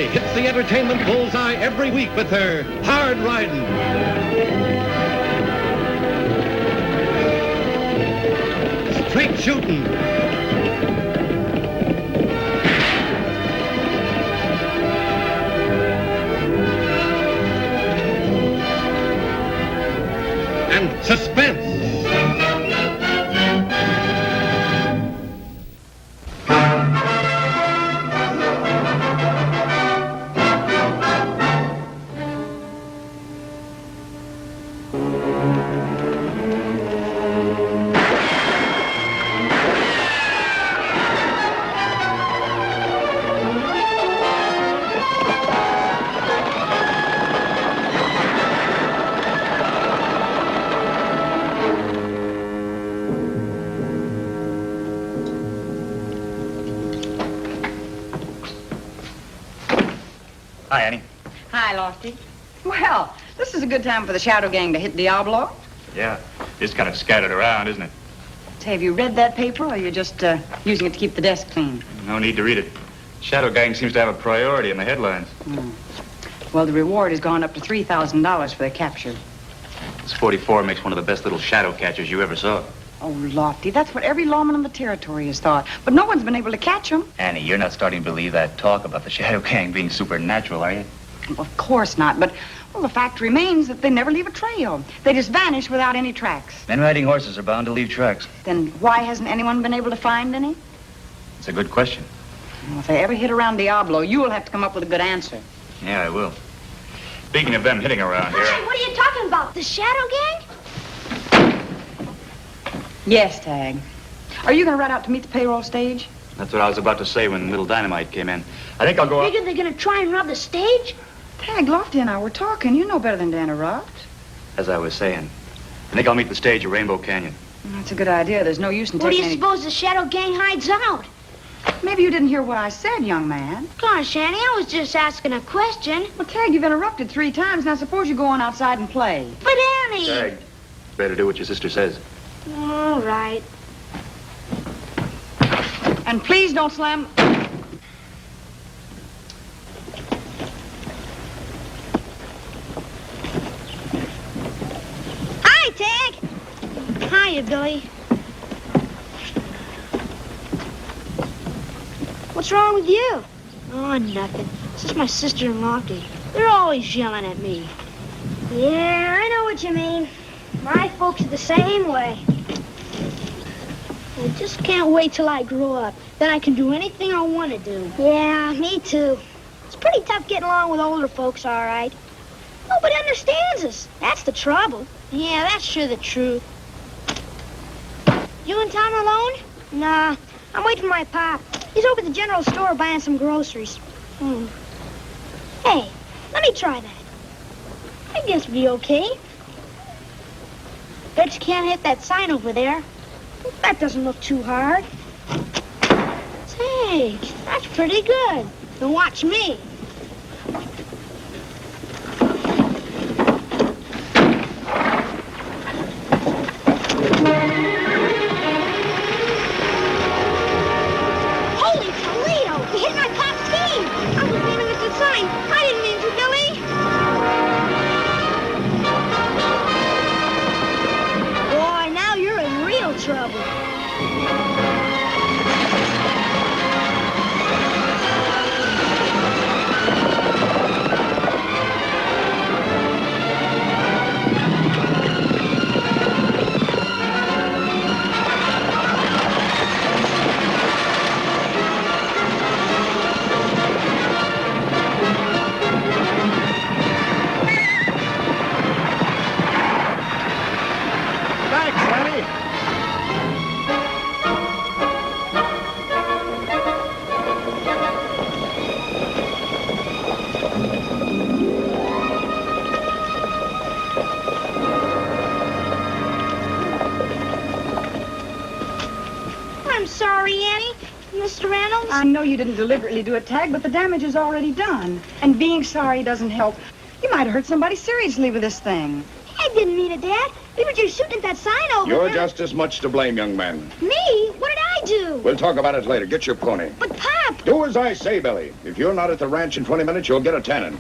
Oakley hits the entertainment bullseye every week with her Hard Riding. Straight Shooting. And Suspense. Hi, Annie. Hi, Lofty. Well, this is a good time for the Shadow Gang to hit Diablo. Yeah, just kind of scattered around, isn't it? Say, have you read that paper, or are you just using it to keep the desk clean? No need to read it. Shadow Gang seems to have a priority in the headlines. Well, the reward has gone up to $3,000 for their capture. This 44 makes one of the best little shadow catchers you ever saw. Oh, Lofty, that's what every lawman in the territory has thought. But no one's been able to catch them. Annie, you're not starting to believe that talk about the Shadow Gang being supernatural, are you? Well, of course not, but, well, the fact remains that they never leave a trail. They just vanish without any tracks. Men riding horses are bound to leave tracks. Then why hasn't anyone been able to find any? It's a good question. Well, if they ever hit around Diablo, you will have to come up with a good answer. Yeah, I will. Speaking of them hitting around here... Hi, what are you talking about? The Shadow Gang? Yes, Tag. Are you going to ride out to meet the payroll stage? That's what I was about to say when Little Dynamite came in. I think I'll go up... Figure they're going to try and rob the stage? Tag, Lofty and I were talking. You know better than to interrupt. As I was saying, I think I'll meet the stage at Rainbow Canyon. That's a good idea. There's no use in Where do taking you suppose the Shadow Gang hides out? Maybe you didn't hear what I said, young man. Gosh, Annie, I was just asking a question. Well, Tag, you've interrupted 3 times. Now, suppose you go on outside and play. But, Annie... Tag, better do what your sister says. All right. And please don't slam... Hi, Tag. Hiya, Billy. What's wrong with you? Oh, nothing. It's just my sister and Lofty. They're always yelling at me. Yeah, I know what you mean. My folks are the same way. I just can't wait till I grow up. Then I can do anything I want to do. Yeah, me too. It's pretty tough getting along with older folks, all right. Nobody understands us. That's the trouble. Yeah, that's sure the truth. You in town alone? Nah, I'm waiting for my pop. He's over at the general store buying some groceries. Hey, let me try that. I guess it'll be okay. Bet you can't hit that sign over there. That doesn't look too hard. Say, that's pretty good. Now watch me. Holy Toledo! You hit my pop's team! I was aiming at the sign. I didn't mean to, Billy. Boy, now you're in real trouble. Thanks, Annie. I'm sorry, Annie. Mr. Reynolds? I know you didn't deliberately do it, Tag, but the damage is already done. And being sorry doesn't help. You might have hurt somebody seriously with this thing. I didn't mean it, Dad. We were just shooting at that sign over You're there. just as much to blame, young man. Me? What did I do? We'll talk about it later. Get your pony. But, Pop... Do as I say, Billy. If you're not at the ranch in 20 minutes, you'll get a tannin.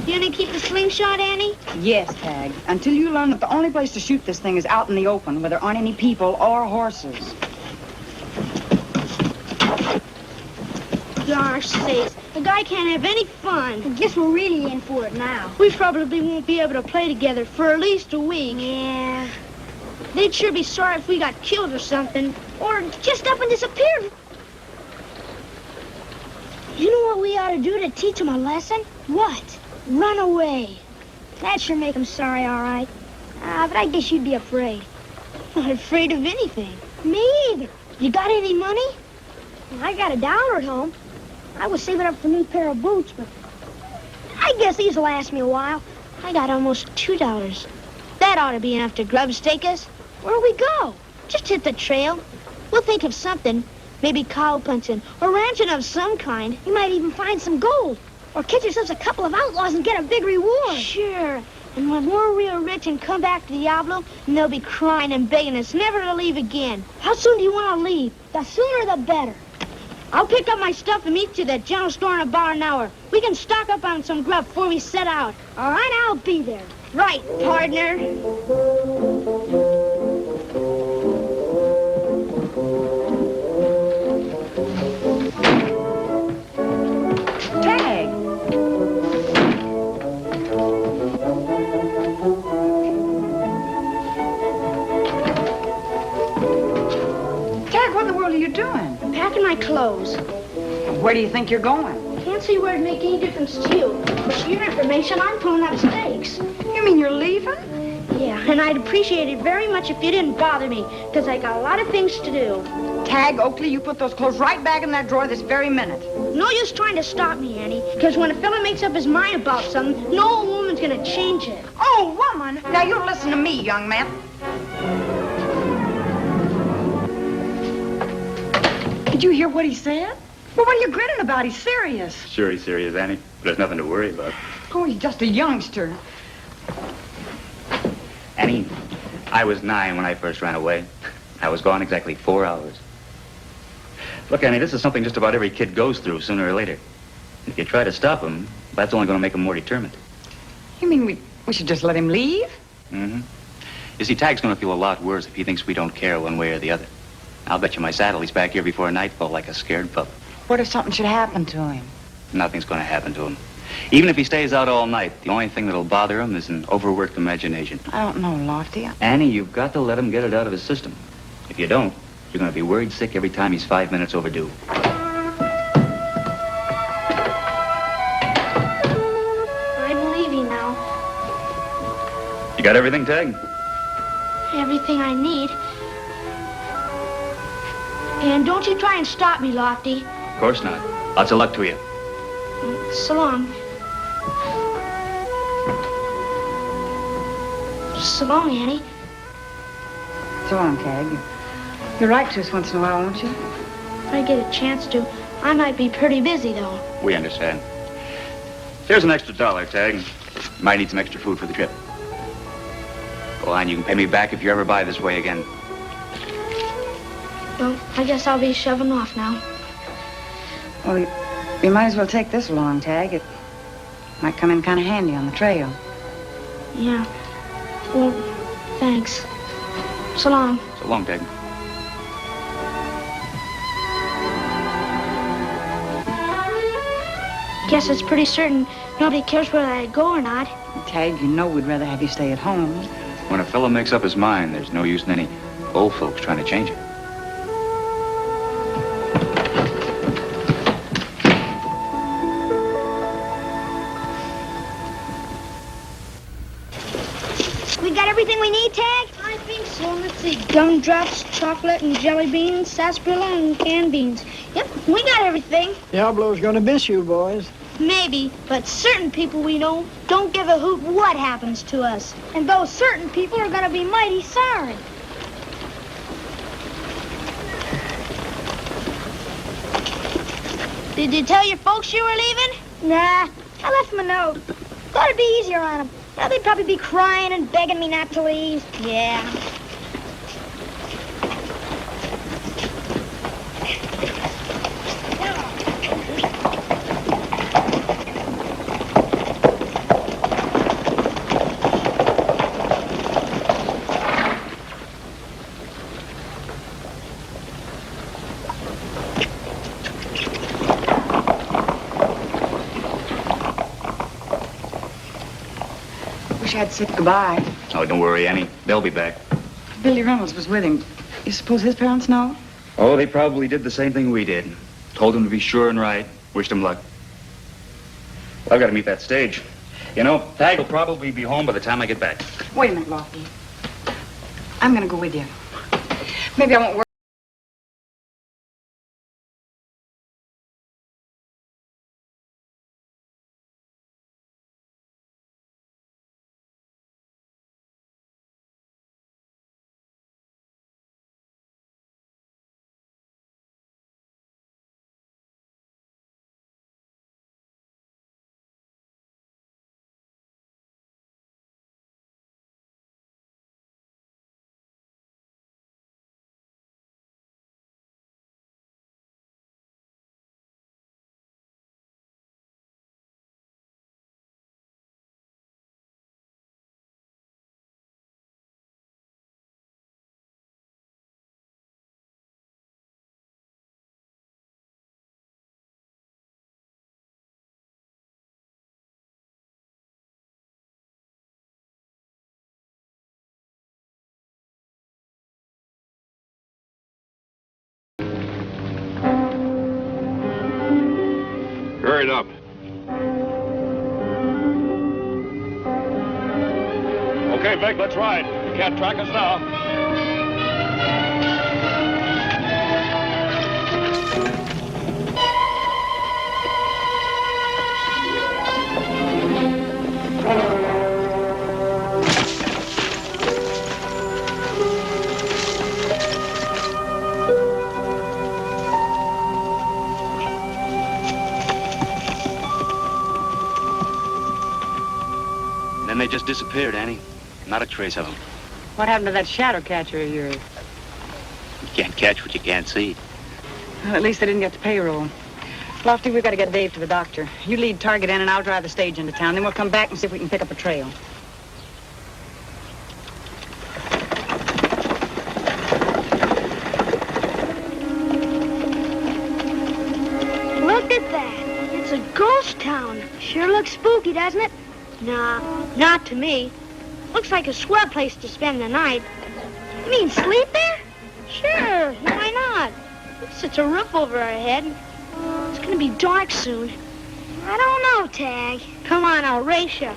You gonna keep the slingshot, Annie? Yes, Tag. Until you learn that the only place to shoot this thing is out in the open, where there aren't any people or horses. Gosh sakes, the guy can't have any fun. I guess we're really in for it now. We probably won't be able to play together for at least a week. Yeah. They'd sure be sorry if we got killed or something. Or just up and disappeared. You know what we ought to do to teach them a lesson? What? Run away. That sure make them sorry, all right. But I guess you'd be afraid. I'm not afraid of anything. Me either. You got any money? Well, I got $1 at home. I was saving up for a new pair of boots, but I guess these will last me a while. I got almost $2. That ought to be enough to grub stake us. Where'll we go? Just hit the trail. We'll think of something. Maybe cow punching or ranching of some kind. You might even find some gold. Or catch yourselves a couple of outlaws and get a big reward. Sure. And when we're real rich and come back to Diablo, and they'll be crying and begging us never to leave again. How soon do you want to leave? The sooner the better. I'll pick up my stuff and meet you at that general store in about an hour. We can stock up on some grub before we set out. All right, I'll be there. Right, partner. Tag! Tag, what in the world are you doing? I'm packing my clothes. Where do you think you're going? Can't see where it'd make any difference to you. But for your information, I'm pulling up stakes. You mean you're leaving? Yeah, and I'd appreciate it very much if you didn't bother me, because I got a lot of things to do. Tag, Oakley, you put those clothes right back in that drawer this very minute. No use trying to stop me, Annie, because when a fella makes up his mind about something, no old woman's gonna change it. Oh, woman! Now you listen to me, young man. Did you hear what he said? Well, what are you grinning about? He's serious. Sure he's serious, Annie. But there's nothing to worry about. Oh, he's just a youngster. Annie, I was 9 when I first ran away. I was gone exactly 4 hours. Look, Annie, this is something just about every kid goes through sooner or later. If you try to stop him, that's only going to make him more determined. You mean we should just let him leave? Mm-hmm. You see, Tag's going to feel a lot worse if he thinks we don't care one way or the other. I'll bet you my saddle he's back here before nightfall like a scared pup. What if something should happen to him? Nothing's going to happen to him. Even if he stays out all night, the only thing that'll bother him is an overworked imagination. I don't know, Lofty. Annie, you've got to let him get it out of his system. If you don't, you're going to be worried sick every time he's 5 minutes overdue. I believe you now. You got everything, Tag? Everything I need. And don't you try and stop me, Lofty. Of course not. Lots of luck to you. So long. So long, Annie. So long, Tag. You write to us once in a while, won't you? If I get a chance to, I might be pretty busy, though. We understand. Here's an extra $1, Tag. You might need some extra food for the trip. Go on, you can pay me back if you ever buy this way again. Well, I guess I'll be shoving off now. Well, you might as well take this along, Tag. It might come in kind of handy on the trail. Yeah. Well, thanks. So long. So long, Tag. Guess it's pretty certain nobody cares whether I go or not. Tag, you know we'd rather have you stay at home. When a fellow makes up his mind, there's no use in any old folks trying to change it. We got everything we need, Tag? I think so. Let's see. Gumdrops, chocolate, and jelly beans, sarsaparilla, and canned beans. Yep, we got everything. Diablo's gonna miss you, boys. Maybe, but certain people we know don't give a hoot what happens to us. And those certain people are gonna be mighty sorry. Did you tell your folks you were leaving? Nah, I left them a note. Thought it'd be easier on them. Now they'd probably be crying and begging me not to leave. Yeah. wish I'd said goodbye. Oh, don't worry, Annie. They'll be back. Billy Reynolds was with him. You suppose his parents know? Oh, they probably did the same thing we did. Told him to be sure and right. Wished him luck. Well, I've got to meet that stage. You know, Tag will probably be home by the time I get back. Wait a minute, Lofty. I'm gonna go with you. Maybe I won't work. Hurry it up. Okay, Vic, let's ride. You can't track us now. Then they just disappeared, Annie. Not a trace of them. What happened to that shadow catcher of yours? You can't catch what you can't see. Well, at least they didn't get the payroll. Lofty, we've got to get Dave to the doctor. You lead Target in and I'll drive the stage into town. Then we'll come back and see if we can pick up a trail. Look at that. It's a ghost town. Sure looks spooky, doesn't it? Nah, not to me. Looks like a swell place to spend the night. You mean sleep there? Sure, why not? It's a roof over our head. It's gonna be dark soon. I don't know, Tag. Come on, I'll race you.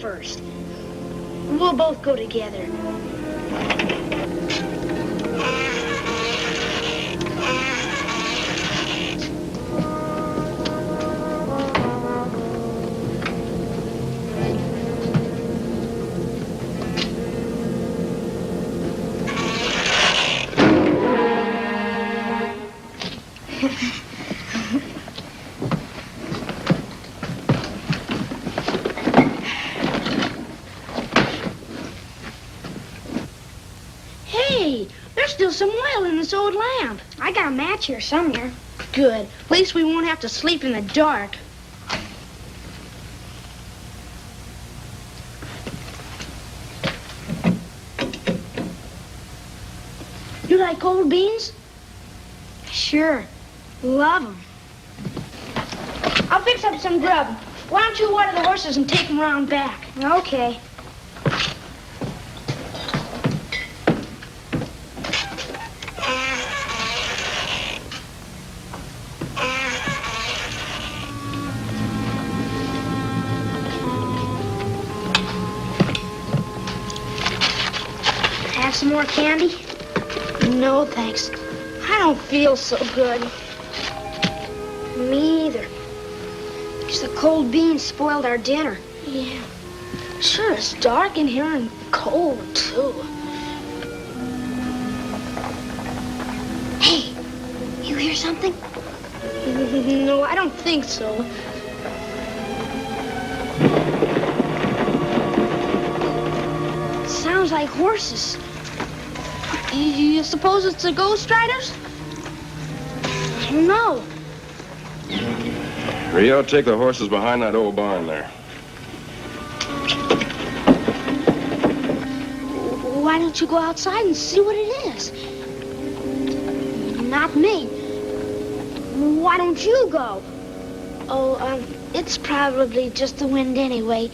First. We'll both go together. Some oil in this old lamp. I got a match here somewhere. Good. At least we won't have to sleep in the dark. You like cold beans? Sure. Love them. I'll fix up some grub. Why don't you water the horses and take them around back? Okay. Some more candy? No, thanks. I don't feel so good. Me either. Just the cold beans spoiled our dinner. Yeah. Sure, it's dark in here and cold, too. Hey, don't think so. Sounds like horses. You suppose it's the Ghost Riders? No. Rio, take the horses behind that old barn there. Why don't you go outside and see what it is? Not me. Why don't you go? Oh, it's probably just the wind anyway.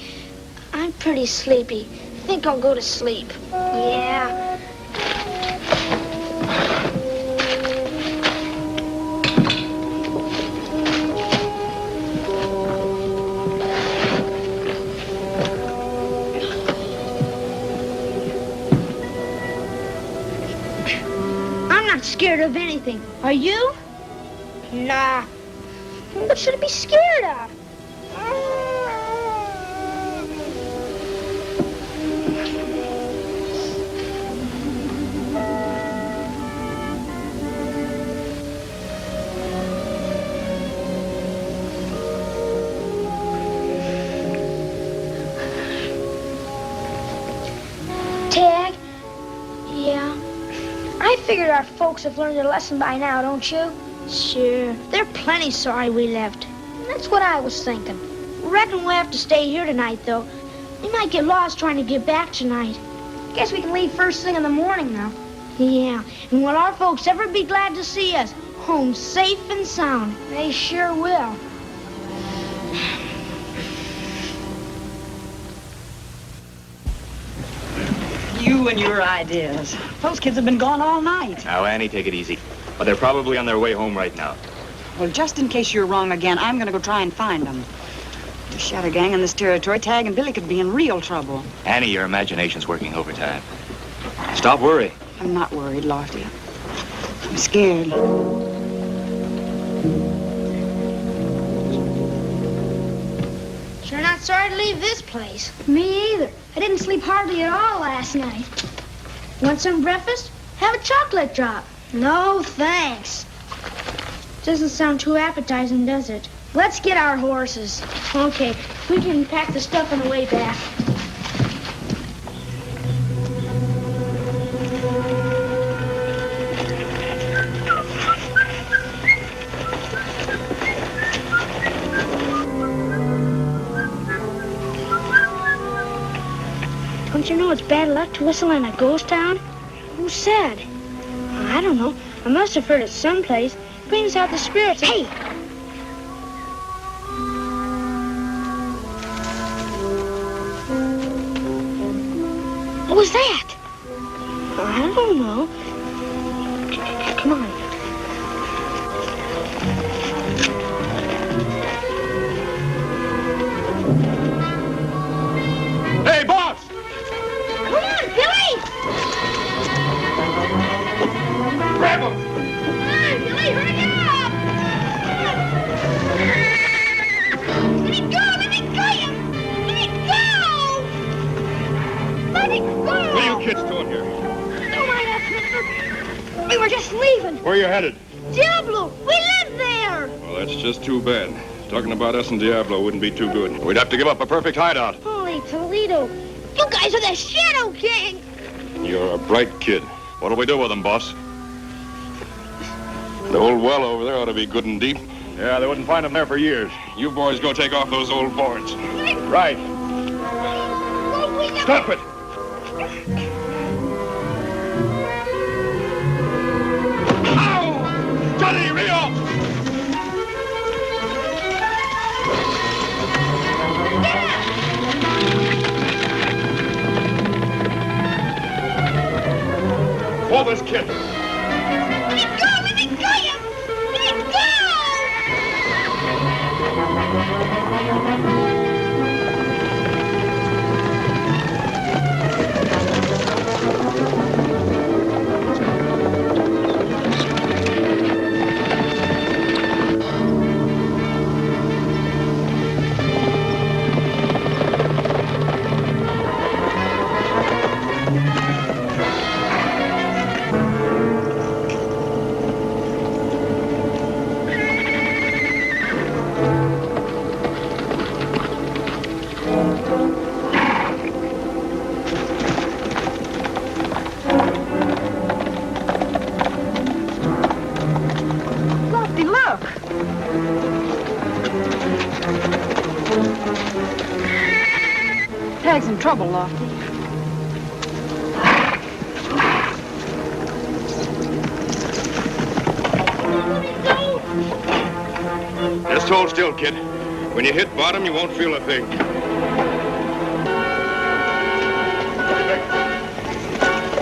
I'm pretty sleepy. I think I'll go to sleep. Yeah. I'm not scared of anything. Are you? Nah. What should I be scared of? Tag? Yeah. I figured our folks have learned their lesson by now, don't you? Sure. They're plenty sorry we left. That's what I was thinking. Reckon we'll have to stay here tonight, though. We might get lost trying to get back tonight. Guess we can leave first thing in the morning now. Yeah, and will our folks ever be glad to see us home safe and sound? They sure will. You and your ideas. Those kids have been gone all night. Now, Annie, take it easy. Well, they're probably on their way home right now. Well, just in case you're wrong again, I'm going to go try and find them. The shadow gang in this territory, Tag and Billy could be in real trouble. Annie, your imagination's working overtime. Stop worrying. I'm not worried, Lofty. I'm scared. Sure not sorry to leave this place. Me either. I didn't sleep hardly at all last night. Want some breakfast? Have a chocolate drop. No, thanks. Doesn't sound too appetizing, does it? Let's get our horses. Okay, we can pack the stuff on the way back. Don't you know it's bad luck to whistle in a ghost town? Who said? I don't know. I must have heard it someplace. Brings out the spirits. Hey! What was that? I don't know. Come on. Hey, boss! Come on, Billy! Grab him! Come on, Billy, hurry up! Let me go! Let me go! Let me go! Let me go! What are you kids doing here? Don't mind us, mister. We were just leaving. Where are you headed? Diablo, we live there! Well, that's just too bad. Talking about us and Diablo wouldn't be too good. We'd have to give up a perfect hideout. Holy Toledo. You guys are the Shadow Gang! You're a bright kid. What'll we do with them, boss? The old well over there ought to be good and deep. Yeah, they wouldn't find them there for years. You boys go take off those old boards. Right. Stop it! Ow! Johnny, Rio! Pull this kid. Let me go! Let me go! Let me go! Tag's in trouble, Lofty. Just hold still, kid. When you hit bottom, you won't feel a thing.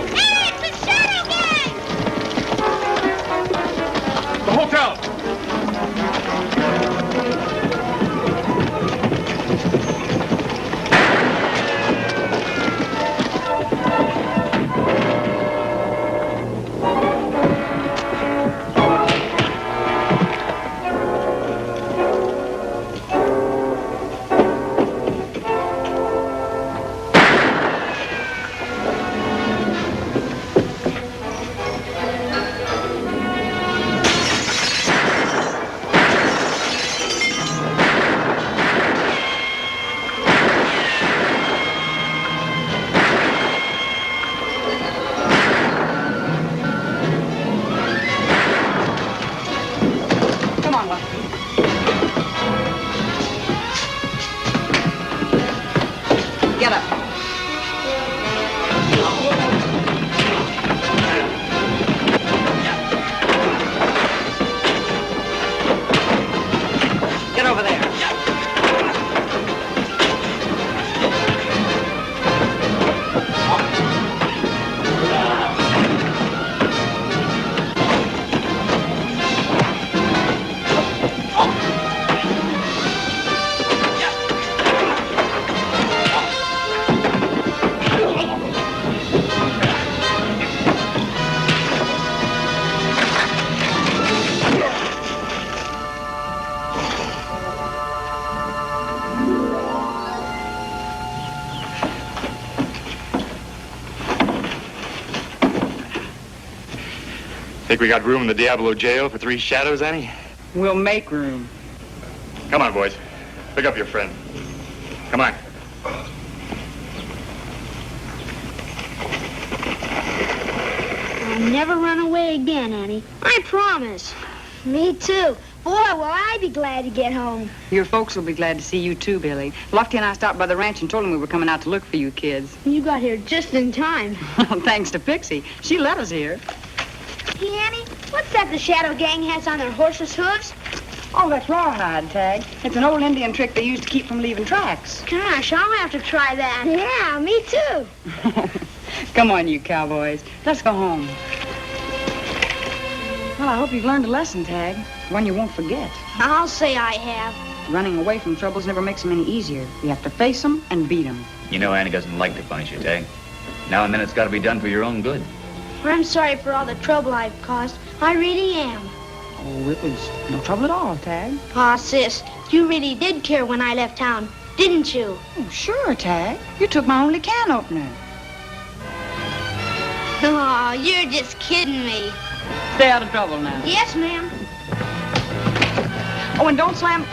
Hey, it's the Shadow Gang! The hotel! Come on, Lofty. Get up. Get over there. Think we got room in the Diablo jail for 3 shadows, Annie? We'll make room. Come on, boys. Pick up your friend. Come on. I'll never run away again, Annie. I promise. Me too. Boy, will I be glad to get home. Your folks will be glad to see you too, Billy. Lofty and I stopped by the ranch and told them we were coming out to look for you kids. You got here just in time. Thanks to Pixie. She let us here. Hey, Annie, what's that the Shadow Gang has on their horses' hooves? Oh, that's rawhide, Tag. It's an old Indian trick they used to keep from leaving tracks. Gosh, I'll have to try that. Yeah, me too. Come on, you cowboys. Let's go home. Well, I hope you've learned a lesson, Tag. One you won't forget. I'll say I have. Running away from troubles never makes them any easier. You have to face them and beat them. You know Annie doesn't like to punish you, Tag. Now and then it's got to be done for your own good. I'm sorry for all the trouble I've caused. I really am. Oh, it was no trouble at all, Tag. Aw, sis, you really did care when I left town, didn't you? Oh, sure, Tag. You took my only can opener. Oh, you're just kidding me. Stay out of trouble now. Yes, ma'am. Oh, and don't slam.